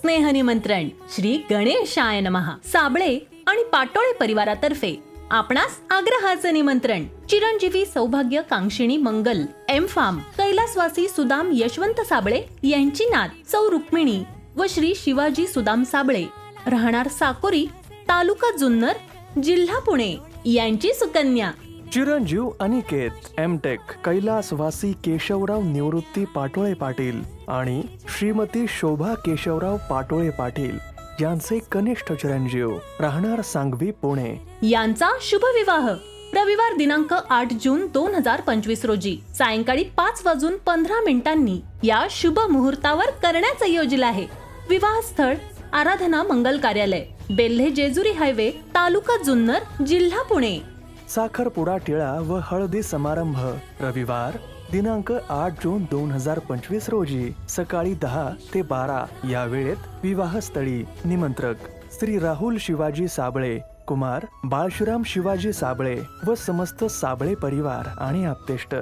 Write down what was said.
स्नेह निमंत्रण श्री गणेशाय नमः. साबळे आणि पाटोळे परिवारातर्फे आपणास आग्रहाचं निमंत्रण. चिरंजीवी सौभाग्य कांक्षिणी मंगल एम फार्म कैलासवासी सुदाम यशवंत साबळे यांची नात सौ रुक्मिणी व श्री शिवाजी सुदाम साबळे राहणार साकोरी तालुका जुन्नर जिल्हा पुणे यांची सुकन्या. चिरंजीव अनिकेत एमटेक कैलासवासी केशवराव निवृत्ती पाटोळे पाटील आणि श्रीमती शोभा केशवराव पाटोळे पाटील यांचे कनिष्ठ चिरंजीव राहणार सांगवी पुणे यांचा शुभ विवाह रविवार दिनांक 8 जून 2025 रोजी सायंकाळी 5:15 या शुभ मुहूर्तावर करण्याचं योजित आहे. विवाह स्थळ आराधना मंगल कार्यालय बेल्हे जेजुरी हायवे तालुका जुन्नर जिल्हा पुणे. साखरपुडा टिळा व हळदी समारंभ रविवार दिनांक 8 जून 2025 रोजी सकाळी 10 ते 12 या वेळेत विवाहस्थळी. निमंत्रक श्री राहुल शिवाजी साबळे, कुमार बाळशिराम शिवाजी साबळे व समस्त साबळे परिवार आणि आप्तेष्ट.